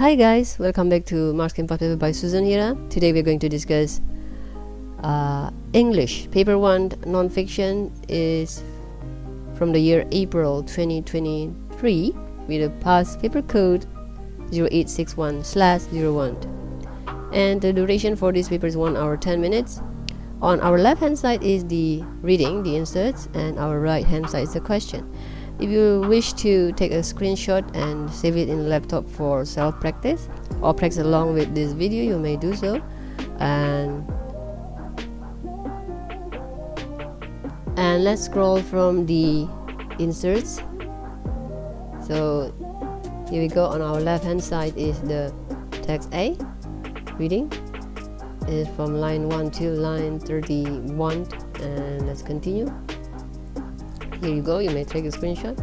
Hi guys, welcome back to Marks and Paper by Susan Hira. Today we're going to discuss English. Paper 1 non-fiction is from the year April 2023 with a past paper code 0861/01. And the duration for this paper is 1 hour 10 minutes. On our left hand side is the reading, the inserts, and our right hand side is the question. If you wish to take a screenshot and save it in the laptop for self-practice or practice along with this video, you may do so. And let's scroll from the inserts. So here we go. On our left hand side is the text A, reading. It is from line 1 to line 31, and let's continue. Here you go, you may take a screenshot.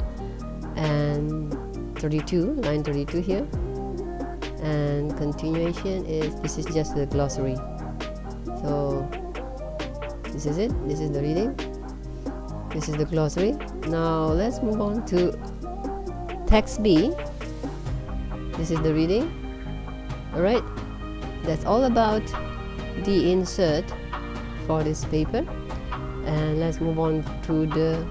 And 32, line 32 here. And continuation is, this is just the glossary. So this is it, this is the reading. This is the glossary. Now let's move on to text B. This is the reading. Alright, that's all about the insert for this paper. And let's move on to the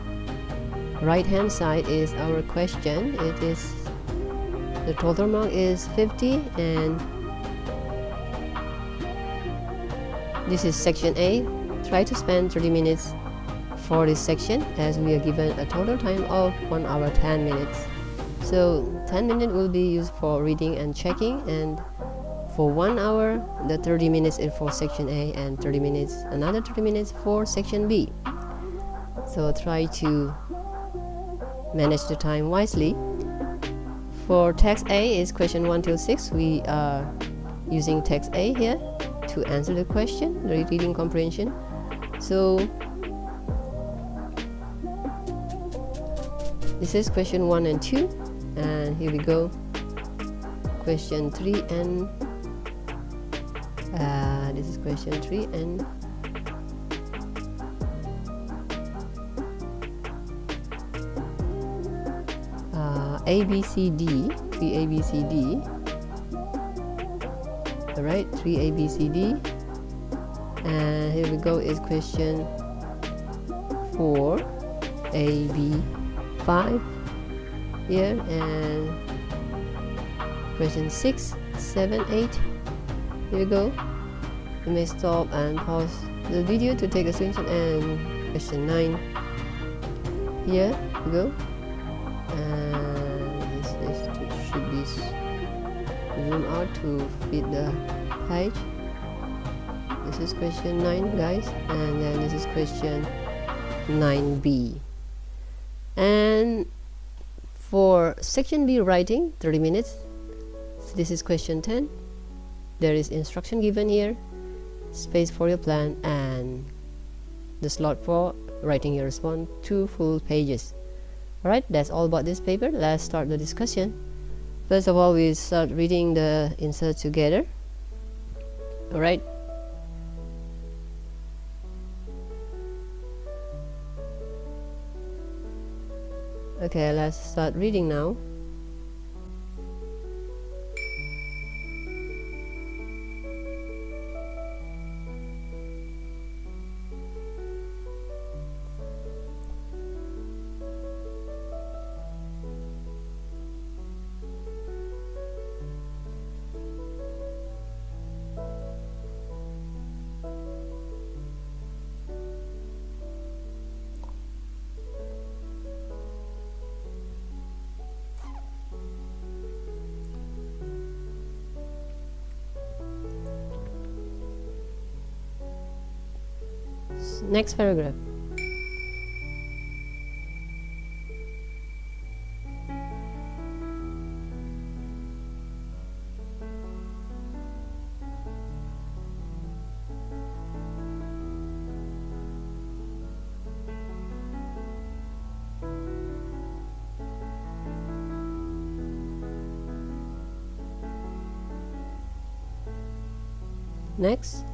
right hand side is our question. It is, the total mark is 50, and this is section A. Try to spend 30 minutes for this section, as we are given a total time of 1 hour 10 minutes. So 10 minutes will be used for reading and checking, and for 1 hour the 30 minutes is for section A, and 30 minutes, another 30 minutes for section B. So try to manage the time wisely. For text A is question 1 till 6. We are using text A here to answer the question, the reading comprehension. So this is question 1 and 2, and here we go. Question 3 and this is question 3 and A, B, C, D, 3 A, B, C, D. Alright, 3 A, B, C, D. And here we go is question 4 A, B, 5 here, and question 6, 7, 8. Here we go. You may stop and pause the video to take a screenshot. And question 9 here we go. And should be zoom out to fit the page. This is question 9 guys, and then this is question 9B. And for section B writing, 30 minutes. This is question 10. There is instruction given here, space for your plan, and the slot for writing your response, 2 full pages. Alright, that's all about this paper. Let's start the discussion. First of all, we start reading the insert together. Alright. Okay, let's start reading now. Next paragraph. Next.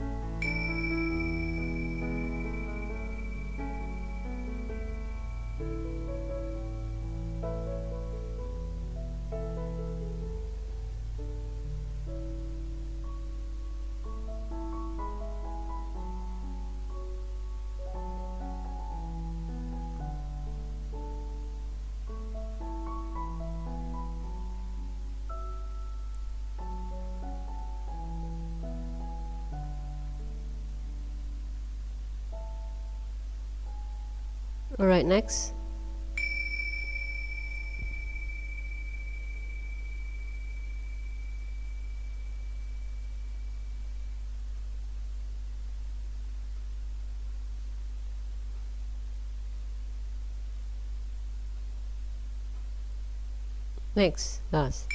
Alright, next. Next, last.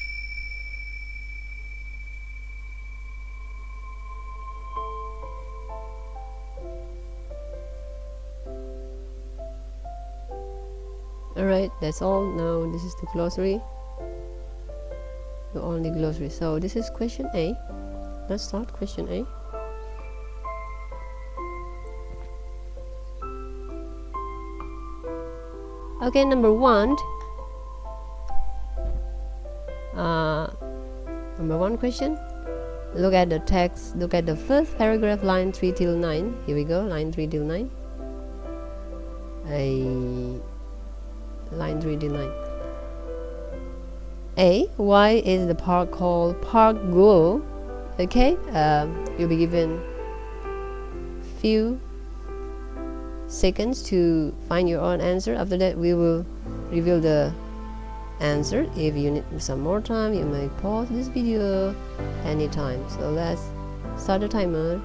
Alright, that's all. Now this is the glossary. The only glossary. So this is question A. Let's start question A. Okay, number one. Number one question. Look at the text. Look at the first paragraph, line 3 till 9. Here we go, line 3 till 9. Line 3 till 9. A. Why is the park called Park Guell? Okay, you'll be given few seconds to find your own answer. After that, we will reveal the answer. If you need some more time, you may pause this video anytime. So let's start the timer.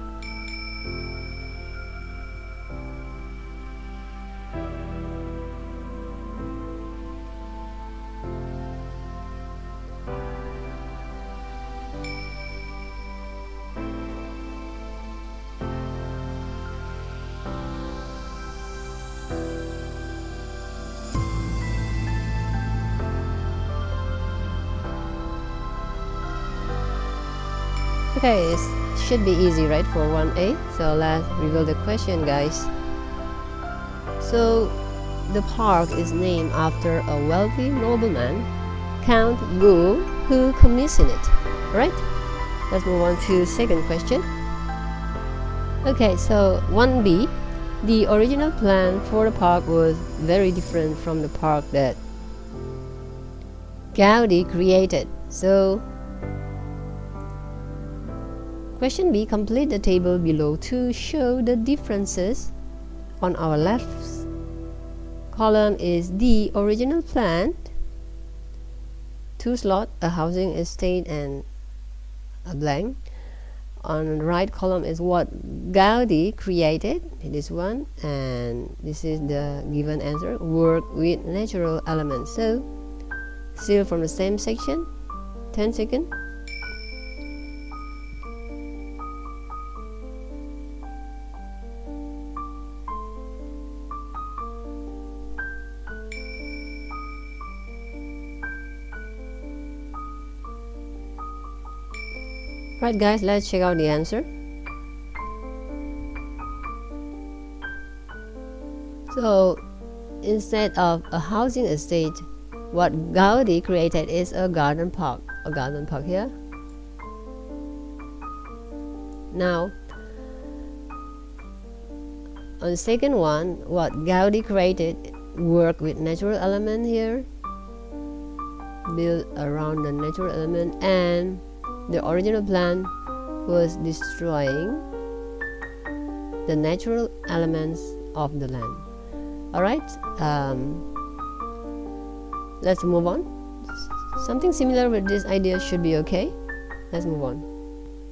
Okay, it should be easy, right, for 1A. So let's reveal the question, guys. So the park is named after a wealthy nobleman, Count Guell, who commissioned it. Right? Let's move on to second question. Okay, so 1B. The original plan for the park was very different from the park that Gaudi created. So question B, complete the table below to show the differences. On our left column is the original plan, 2 slots, a housing estate and a blank. On the right column is what Gaudi created, this one, and this is the given answer, work with natural elements. So still from the same section, 10 seconds. Right, guys, let's check out the answer. So instead of a housing estate, what Gaudi created is a garden park. A garden park here. Now on the second one, what Gaudi created, work with natural element here, build around the natural element, and the original plan was destroying the natural elements of the land. Alright, let's move on. Something similar with this idea should be okay. Let's move on.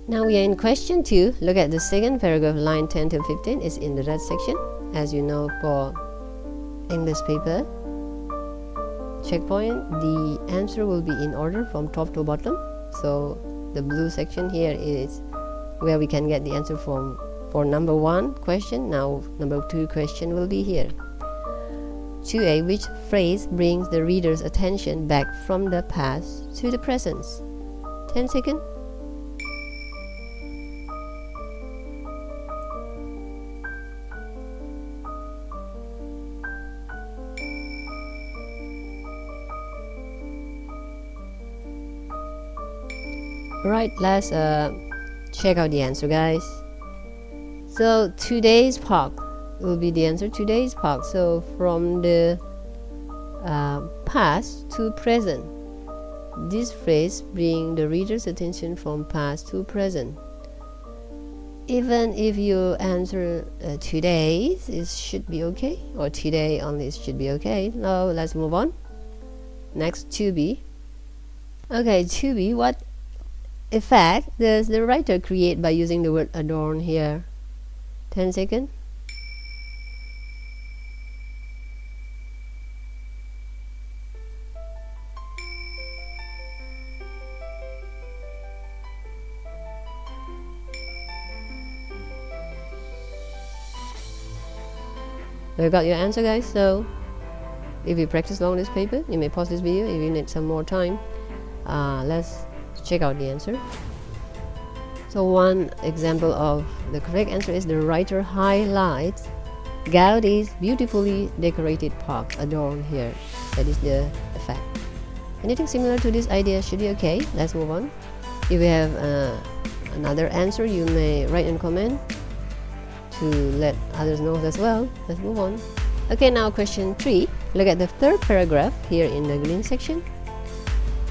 Now we are in question 2. Look at the second paragraph, line 10 till 15 is in the red section. As you know, for English paper checkpoint, the answer will be in order from top to bottom. So the blue section here is where we can get the answer from for number 1 question. Now number 2 question will be here. 2A, which phrase brings the reader's attention back from the past to the present? 10 seconds. Right, let's check out the answer, guys. So today's park will be the answer, today's park. So from the past to present, this phrase brings the reader's attention from past to present. even if you answer today, it should be okay, or today only, it should be okay. Now let's move on. Next, to be. Okay, to be, what effect does the writer create by using the word adorn here? 10 seconds. You got your answer, guys. So if you practice long this paper, you may pause this video if you need some more time. Let's check out the answer. So one example of the correct answer is the writer highlights Gaudi's beautifully decorated park adorned here. That is the effect. Anything similar to this idea should be okay. Let's move on. If you have another answer, you may write in comment to let others know as well. Let's move on. Okay, now question 3. Look at the third paragraph here in the green section.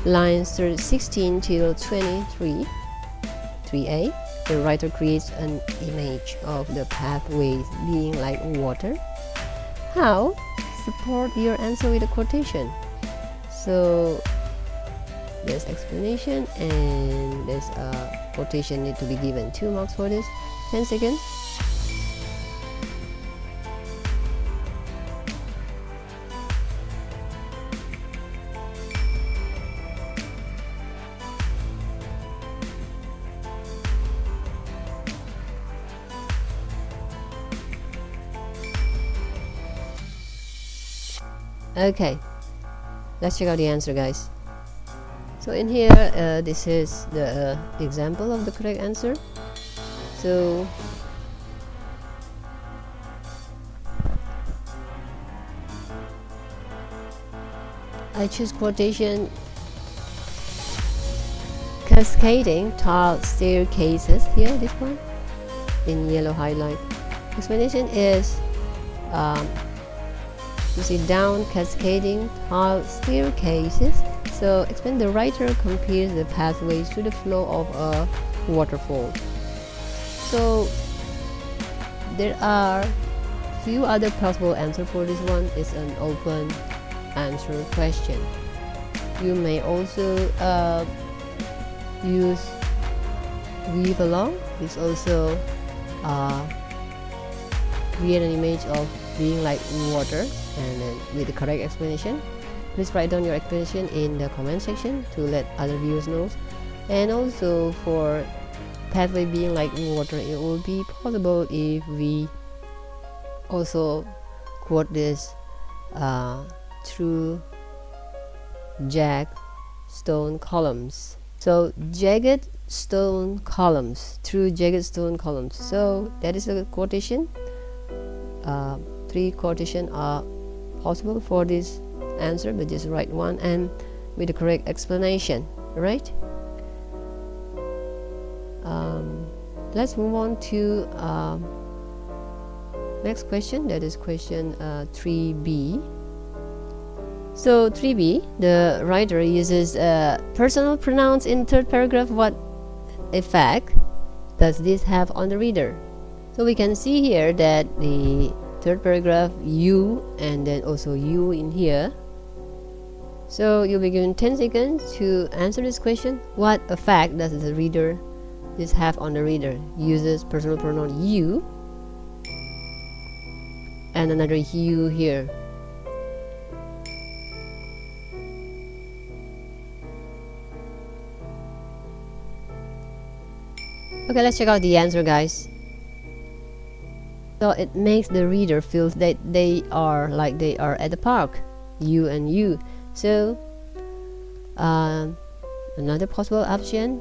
Lines 16 till 23. 3a. The writer creates an image of the pathways being like water. How? Support your answer with a quotation. So there's explanation and there's a quotation need to be given 2 marks for this. 10 seconds. Okay, let's check out the answer, guys. So in here, this is the example of the correct answer. So I choose quotation: cascading tile staircases. Here, this one in yellow highlight. Explanation is you see down cascading tile staircases. So explain the writer compares the pathways to the flow of a waterfall. So there are few other possible answers for this one. It's an open answer question. You may also use weave along. This also create an image of being like water, and then with the correct explanation. Please write down your explanation in the comment section to let other viewers know. And also for pathway being like water, it will be possible if we also quote this through jagged stone columns. So jagged stone columns, through jagged stone columns. So that is a quotation. 3 quotations are possible for this answer, but just write one and with the correct explanation. Right? Let's move on to next question. That is question 3b. So 3b, the writer uses personal pronouns in third paragraph. What effect does this have on the reader? So we can see here that the third paragraph, you, and then also you in here. So you'll be given 10 seconds to answer this question. What effect does the reader this have on the reader? Uses personal pronoun you and another you here. Okay, let's check out the answer, guys. So it makes the reader feel that they are like they are at the park, you and you. So another possible option,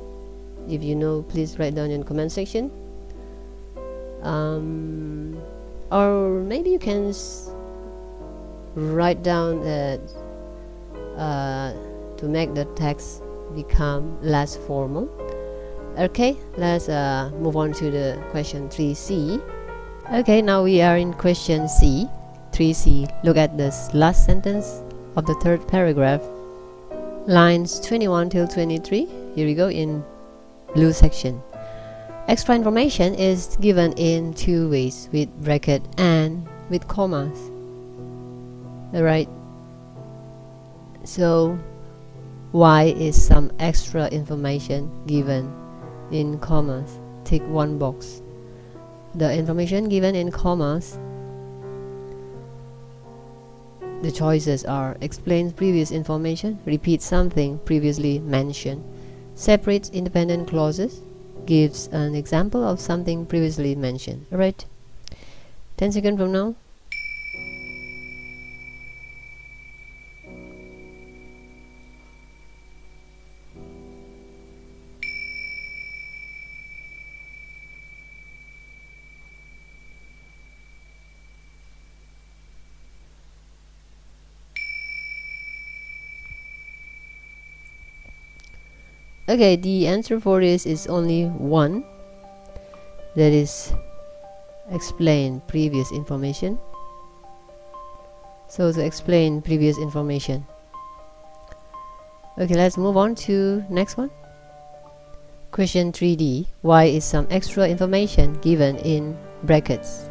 if you know, please write down in the comment section. Or maybe you can write down that to make the text become less formal. Okay, let's move on to the question 3c. Okay, now we are in question C, 3c. Look at this last sentence of the third paragraph, lines 21 till 23. Here we go in blue section. Extra information is given in two ways, with bracket and with commas. Alright, so why is some extra information given in commas? Tick one box. The information given in commas, the choices are: explains previous information, repeats something previously mentioned, separates independent clauses, gives an example of something previously mentioned. Alright, 10 seconds from now. Okay, the answer for this is only one, that is explain previous information. So to explain previous information. Okay, let's move on to next one. Question 3D. Why is some extra information given in brackets?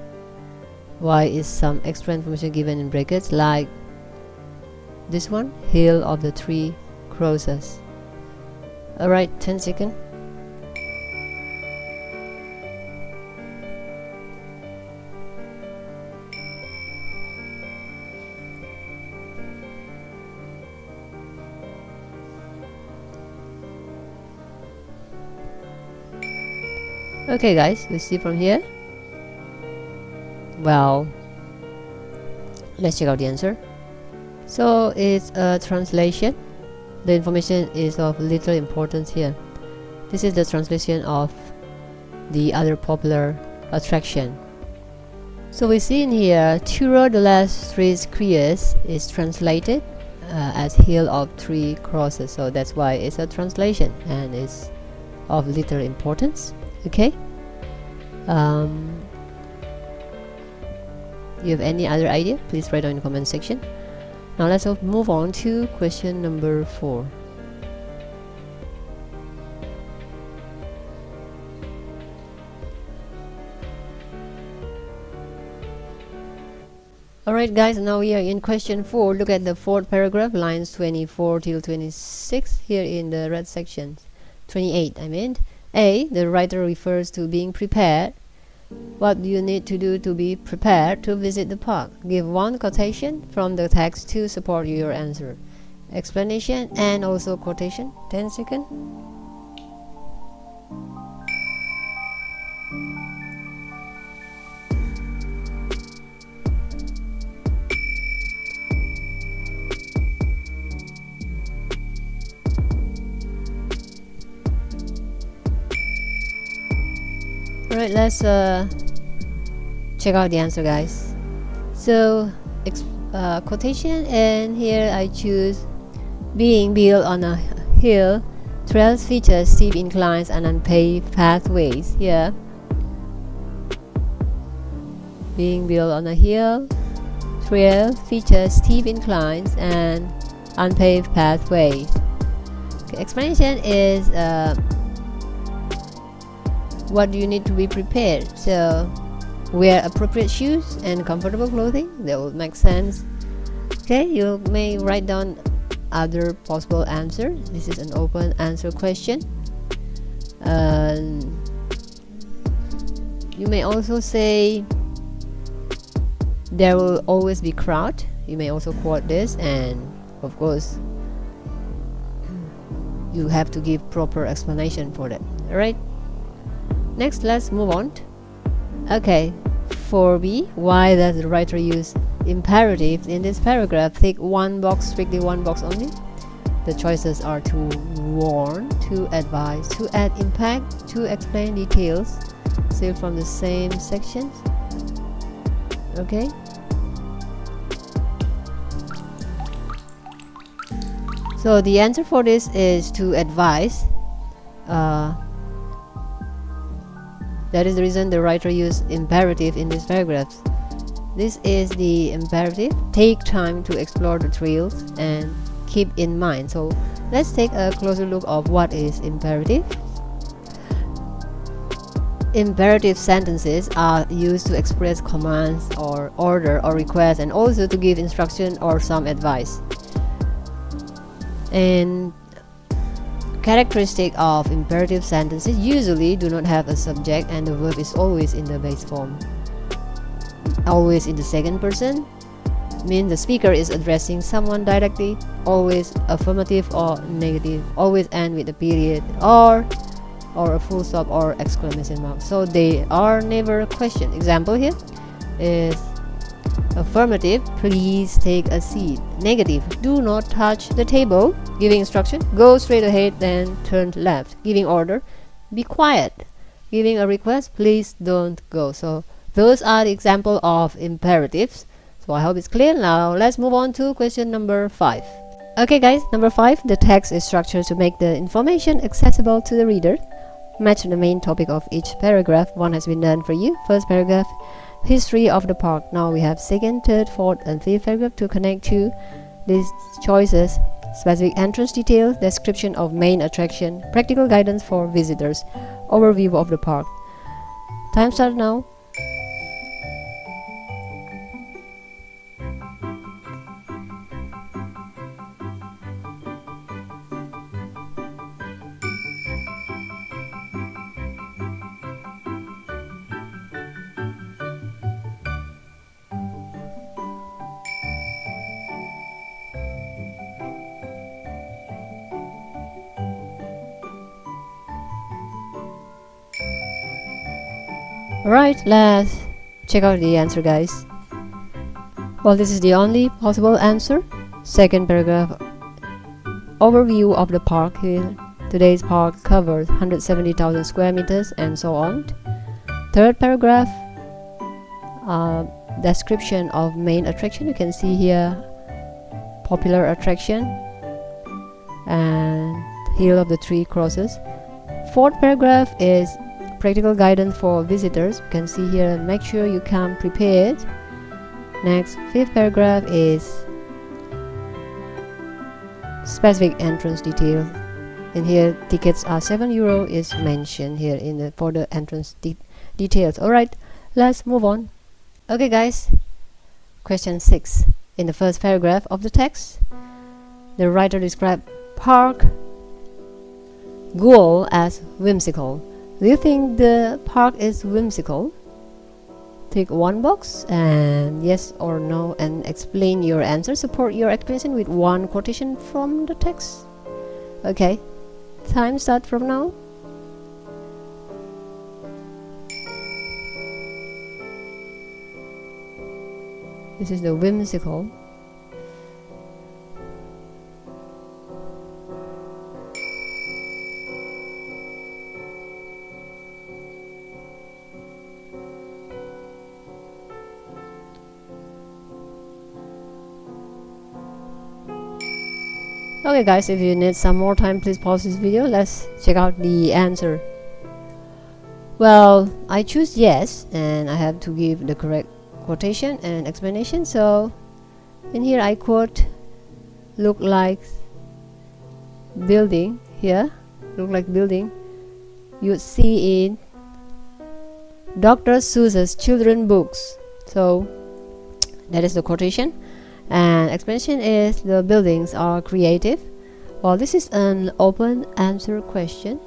Why is some extra information given in brackets, like this one, hill of the three crosses? Alright, 10 seconds. Okay guys, we see from here. Well, let's check out the answer. So it's a translation. The information is of little importance here. This is the translation of the other popular attraction. So we see in here, Hira de las Tres Crías is translated as hill of three crosses. So that's why it's a translation and it's of little importance. Okay. You have any other idea? Please write down in the comment section. Now let's move on to question number 4. Alright guys, now we are in question 4. Look at the fourth paragraph, lines 24 till 26 here in the red sections. 28 I mean. A. The writer refers to being prepared. What do you need to do to be prepared to visit the park? Give one quotation from the text to support your answer. Explanation and also quotation. 10 seconds. Alright, let's check out the answer guys. So quotation, and here I choose being built on a hill, trails feature steep inclines and unpaved pathways. Here, being built on a hill, trail features steep inclines and unpaved pathways. Okay, explanation is what do you need to be prepared? So wear appropriate shoes and comfortable clothing. That would make sense. Okay, you may write down other possible answers. This is an open answer question. You may also say there will always be crowd. You may also quote this, and of course you have to give proper explanation for that. Alright, next let's move on. Okay, 4B. Why does the writer use imperatives in this paragraph? Tick one box, strictly one box only. The choices are to warn, to advise, to add impact, to explain details. Still from the same sections. Okay. So the answer for this is to advise. That is the reason the writer used imperative in this paragraph. This is the imperative. Take time to explore the trails and keep in mind. So let's take a closer look of what is imperative. Imperative sentences are used to express commands or order or request, and also to give instruction or some advice. And characteristic of imperative sentences usually do not have a subject, and the verb is always in the base form, always in the second person, means the speaker is addressing someone directly, always affirmative or negative, always end with a period or a full stop or exclamation mark, so they are never a question. Example here is affirmative, please take a seat. Negative, do not touch the table. Giving instruction, go straight ahead, then turn left. Giving order, be quiet. Giving a request, please don't go. So those are the example of imperatives. So I hope it's clear. Now let's move on to question number 5. Okay guys, number 5, the text is structured to make the information accessible to the reader. Match the main topic of each paragraph. One has been done for you. First paragraph, history of the park. Now we have second, third, fourth and fifth paragraph to connect to these choices. Specific entrance details, description of main attraction, practical guidance for visitors, overview of the park. Time starts now. Alright, let's check out the answer, guys. Well, this is the only possible answer. Second paragraph, overview of the park. Here, today's park covers 170,000 square meters and so on. Third paragraph, description of main attraction. You can see here popular attraction and Hill of the Three Crosses. Fourth paragraph is practical guidance for visitors. You can see here, make sure you come prepared. Next, fifth paragraph is specific entrance detail. In here, tickets are €7 is mentioned here in the for the entrance details. Alright, let's move on. Okay guys, question 6. In the first paragraph of the text, the writer described Park Guell as whimsical. Do you think the park is whimsical? Tick one box and yes or no and explain your answer. Support your explanation with one quotation from the text. Okay, time start from now. This is the whimsical. Okay guys, if you need some more time, please pause this video. Let's check out the answer. Well, I choose yes, and I have to give the correct quotation and explanation. So in here I quote, look like building. Here, look like building you'd see in Dr. Seuss's children books. So that is the quotation. And explanation is the buildings are creative. Well, this is an open answer question.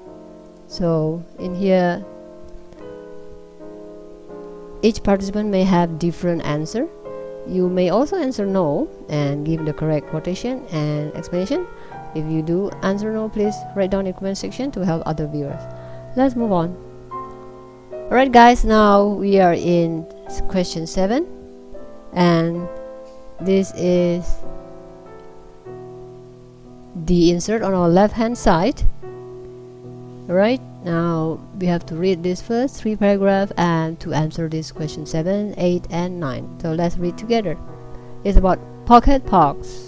So in here, each participant may have different answer. You may also answer no and give the correct quotation and explanation. If you do answer no, please write down in the comment section to help other viewers. Let's move on. Alright guys, now we are in question 7, and this is the insert on our left hand side. Alright, now we have to read this first 3 paragraphs and to answer this question 7, 8 and 9. So let's read together. It's about pocket parks.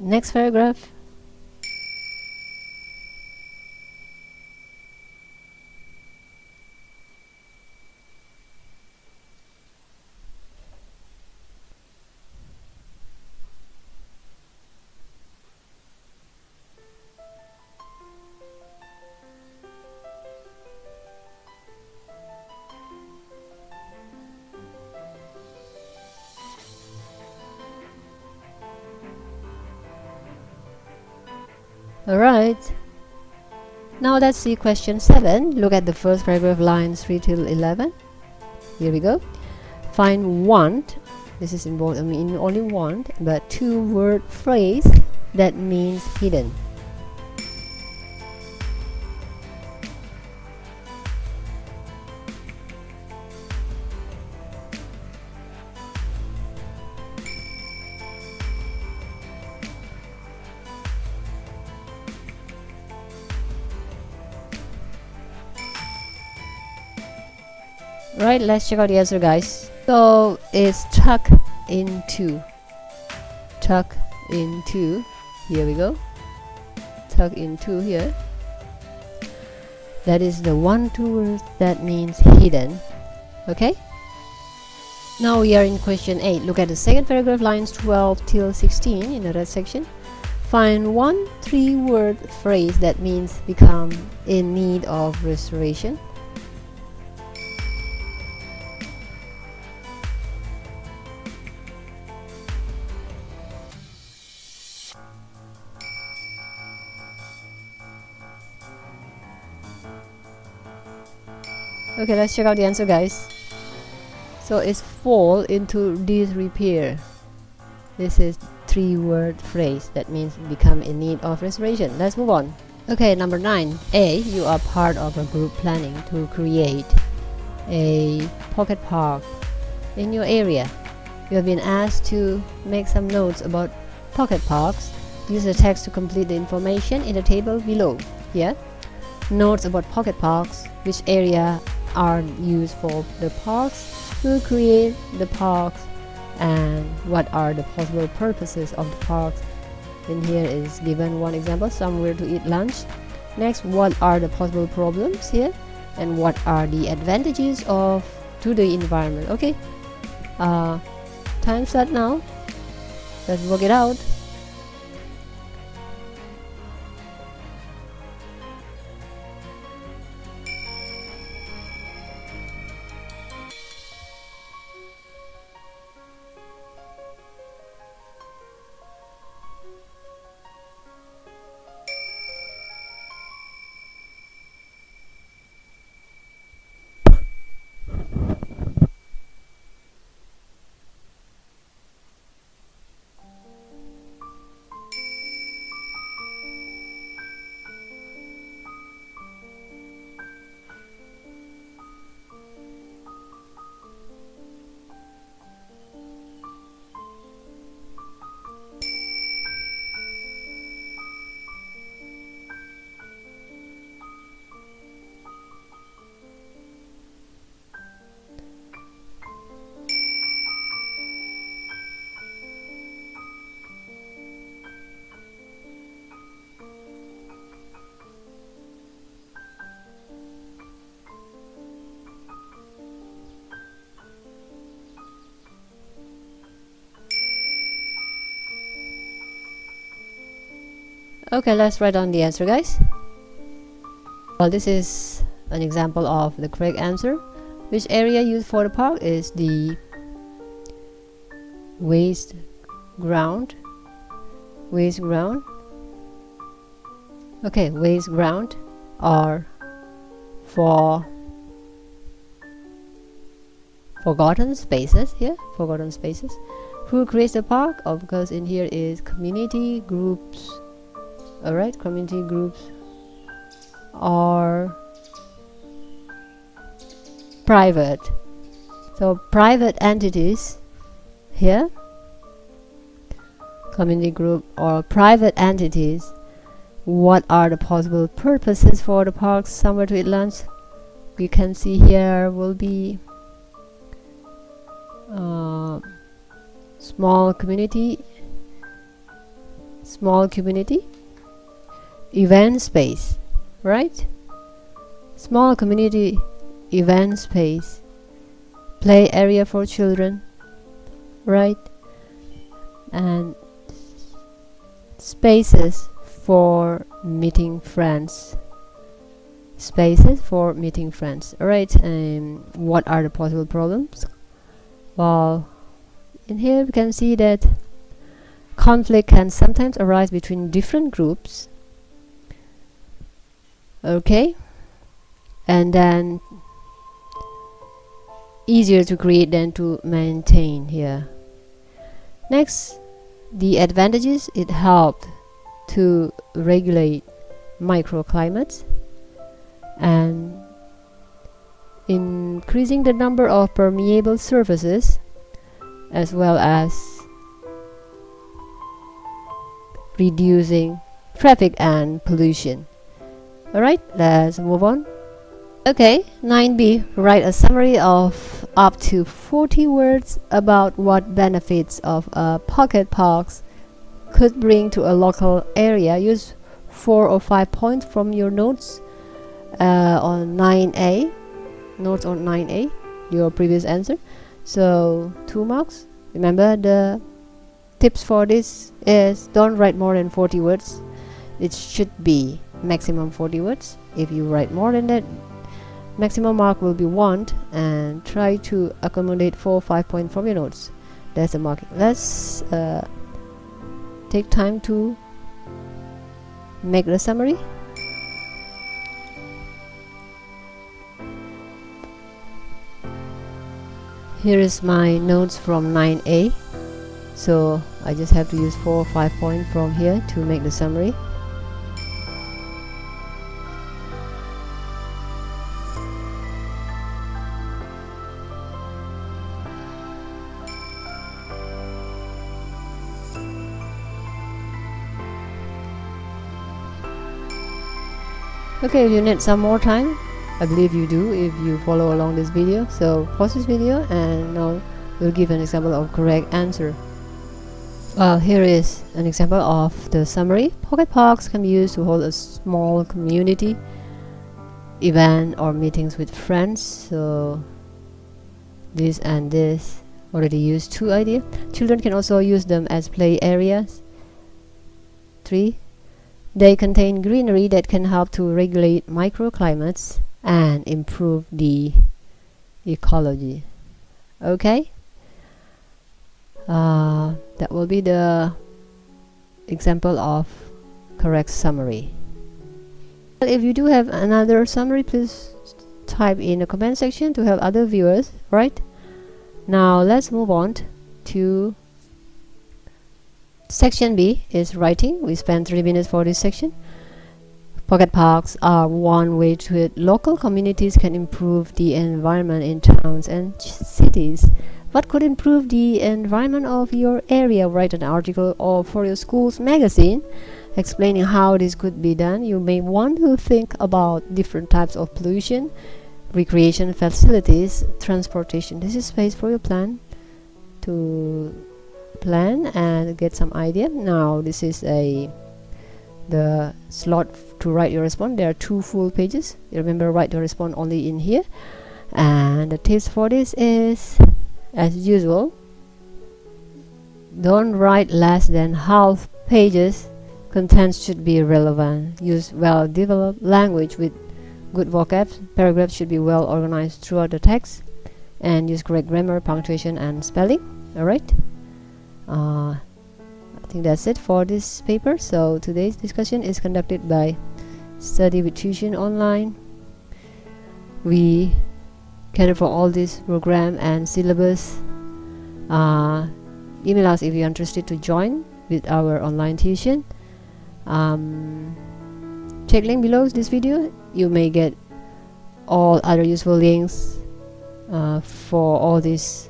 Next paragraph. Alright, now let's see question 7. Look at the first paragraph, lines 3 till 11. Here we go. Find one, this is involved, only one, but two-word phrase that means hidden. Right, let's check out the answer, guys. So it's tuck into. Tuck into. Here we go. Tuck into here. That is the one, two words that means hidden. Okay. Now we are in question 8. Look at the second paragraph, lines 12 till 16 in the red section. Find one three-word phrase that means become in need of restoration. Okay, let's check out the answer, guys. So it's fall into disrepair. This is three-word phrase that means become in need of restoration. Let's move on. Okay, number 9. A. You are part of a group planning to create a pocket park in your area. You have been asked to make some notes about pocket parks. Use the text to complete the information in the table below. Here, notes about pocket parks, which area are used for the parks, who create the parks, and what are the possible purposes of the parks. In here is given one example, somewhere to eat lunch. Next, what are the possible problems here, and what are the advantages to the environment. Okay, time start now. Let's work it out. Okay, let's write down the answer, guys. Well, this is an example of the correct answer. Which area used for the park is the waste ground. Waste ground. Okay, waste ground are for forgotten spaces here. Forgotten spaces. Who creates the park? Of course, in here is community groups. Alright, community groups are private. So private entities here, community group or private entities. What are the possible purposes for the parks? Somewhere to eat lunch. We can see here will be small small community event space, right? Small community event space, play area for children, right? And spaces for meeting friends. Spaces for meeting friends. Alright, what are the possible problems? Well, in here we can see that conflict can sometimes arise between different groups. Okay, and then easier to create than to maintain here. Next, the advantages: it helped to regulate microclimates and increasing the number of permeable surfaces, as well as reducing traffic and pollution. Alright, let's move on. Okay, 9b, write a summary of up to 40 words about what benefits of pocket parks could bring to a local area. Use 4 or 5 points from your notes on 9a, notes on 9a, your previous answer. So 2 marks. Remember, the tips for this is don't write more than 40 words. It should be maximum 40 words. If you write more than that, maximum mark will be 1, and try to accommodate 4 or 5 points from your notes. That's the marking. Let's take time to make the summary. Here is my notes from 9a, so I just have to use 4 or 5 points from here to make the summary. Okay, if you need some more time, I believe you do if you follow along this video. So pause this video and now we'll give an example of correct answer. Well, here is an example of the summary. Pocket parks can be used to hold a small community event or meetings with friends. So this and this already used 2 ideas. Children can also use them as play areas. 3. They contain greenery that can help to regulate microclimates and improve the ecology. Okay, that will be the example of correct summary. If you do have another summary, please type in the comment section to help other viewers. Right, now let's move on to section B, is writing. We spent 3 minutes for this section. Pocket parks are one way to local communities can improve the environment in towns and cities. What could improve the environment of your area? Write an article or for your school's magazine explaining how this could be done. You may want to think about different types of pollution, recreation facilities, transportation. This is space for your plan to plan and get some idea. Now this is the slot to write your response. There are 2 full pages. Remember, write your response only in here. And the tips for this is, as usual, don't write less than half pages. Contents should be relevant. Use well-developed language with good vocab. Paragraphs should be well organized throughout the text, and use correct grammar, punctuation, and spelling. Alright, I think that's it for this paper. So today's discussion is conducted by Study with Tuition Online. We cater for all this program and syllabus. Email us if you're interested to join with our online tuition. Check link below this video. You may get all other useful links for all this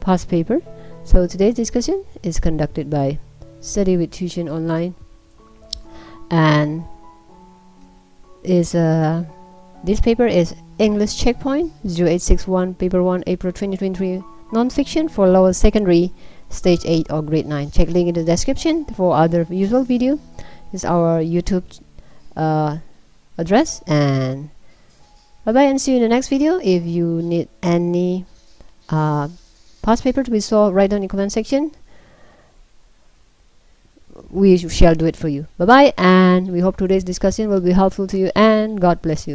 past paper. So today's discussion is conducted by Study with Tuition Online, and is this paper is English Checkpoint 0861 Paper 1 April 2023 Non-Fiction for Lower Secondary stage 8 or grade 9. Check link in the description for other useful video. This is our YouTube address, and bye bye, and see you in the next video. If you need any past paper to be solved, write down in the comment section. We shall do it for you. Bye bye, and we hope today's discussion will be helpful to you, and God bless you.